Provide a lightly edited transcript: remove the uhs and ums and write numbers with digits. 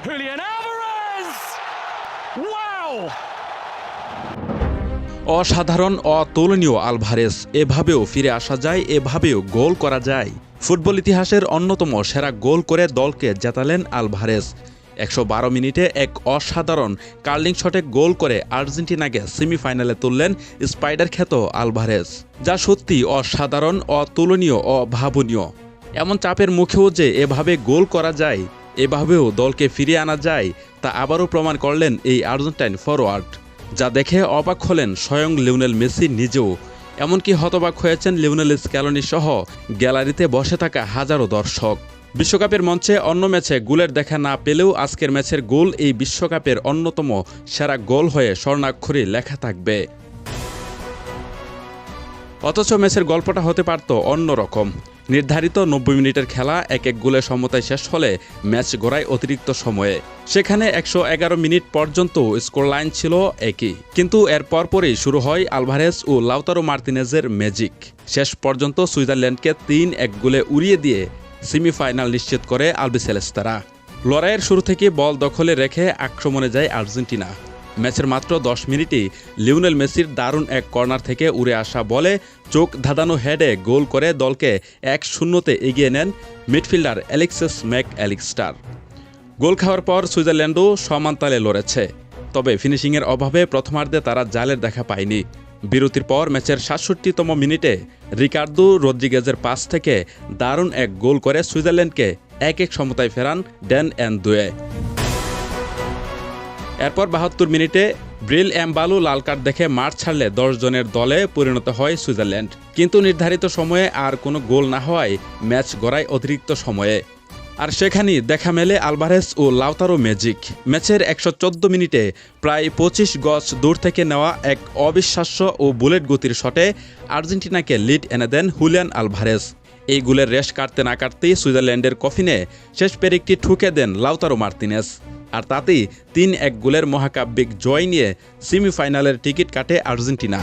Julian Alvarez! Wow! অসাধারণ, অতুলনীয় Alvarez. এভাবেও ফিরে আসা যায়, এভাবেও গোল করা যায়। ফুটবল ইতিহাসের অন্যতম সেরা গোল করে দলকে জেতালেন আলভারেজ। ১১২ মিনিটে এক অসাধারণ কার্লিং শটে গোল করে আর্জেন্টিনাকে সেমিফাইনালে তুললেন স্পাইডার খ্যাত আলভারেজ, যা সত্যি অসাধারণ, অতুলনীয়, অভাবনীয়। এমন চাপের মুখেও যে এভাবে গোল করা যায়, এভাবেও দলকে ফিরিয়ে আনা যায়, তা আবারও প্রমাণ করলেন এই আর্জেন্টাইন ফরোয়ার্ড, যা দেখে অবাক হলেন স্বয়ং লিওনেল মেসি নিজেও। এমনকি হতবাক হয়েছেন লিওনেল স্ক্যালোনি সহ গ্যালারিতে বসে থাকা হাজারো দর্শক। বিশ্বকাপের মঞ্চে অন্য ম্যাচে গোলের দেখা না পেলেও আজকের ম্যাচের গোল এই বিশ্বকাপের অন্যতম সেরা গোল হয়ে স্বর্ণাক্ষরে লেখা থাকবে। অথচ ম্যাচের গল্পটা হতে পারত অন্যরকম। নির্ধারিত ৯০ মিনিটের খেলা এক গোলে সমতায় শেষ হলে ম্যাচ গড়ায় অতিরিক্ত সময়ে। সেখানে ১১১ মিনিট পর্যন্ত স্কোর লাইন ছিল একই, কিন্তু এর পরপরই শুরু হয় আলভারেজ ও লাউতারো মার্তিনেজের ম্যাজিক। শেষ পর্যন্ত সুইজারল্যান্ডকে ৩-১ গোলে উড়িয়ে দিয়ে সেমিফাইনাল নিশ্চিত করে আলবিসেলেস্তারা। লড়াইয়ের শুরু থেকে বল দখলে রেখে আক্রমণে যায় আর্জেন্টিনা। ম্যাচের মাত্র ১০ মিনিটই লিওনেল মেসির দারুণ এক কর্নার থেকে উড়ে আসা বলে চোখ ধাঁধানো হেডে গোল করে দলকে ১-০তে এগিয়ে নেন মিডফিল্ডার অ্যালেক্সিস ম্যাক অ্যালিস্টার। গোল খাওয়ার পর সুইজারল্যান্ডও সমান তালে লড়েছে, তবে ফিনিশিংয়ের অভাবে প্রথমার্ধে তারা জালের দেখা পায়নি। বিরতির পর ম্যাচের ৬৭তম মিনিটে রিকার্দো রদ্রিগেজের পাস থেকে দারুণ এক গোল করে সুইজারল্যান্ডকে ১-১ সমতায় ফেরান ড্যান এনদুয়ে। এরপর ৭২ মিনিটে ব্রিল এমবালু লাল কার্ড দেখে মাঠ ছাড়লে ১০ জনের দলে পরিণত হয় সুইজারল্যান্ড। কিন্তু নির্ধারিত সময়ে আর কোনো গোল না হওয়ায় ম্যাচ গড়ায় অতিরিক্ত সময়ে। আর সেখানেই দেখা মেলে আলভারেজ ও লাউতারো ম্যাজিক। ম্যাচের ১১৪ মিনিটে প্রায় ২৫ গজ দূর থেকে নেওয়া এক অবিশ্বাস্য ও বুলেট গতির শটে আর্জেন্টিনাকে লিড এনে দেন হুলিয়ান আলভারেজ। এই গোলের রেশ কাটতে না কাটতেই সুইজারল্যান্ডের কফিনে শেষ পেরেকটি ঠুকে দেন লাউতারো মার্তিনেজ। আর তাতেই ৩-১ গোলের মহাকাব্যিক জয় নিয়ে সেমিফাইনালের টিকিট কাটে আর্জেন্টিনা।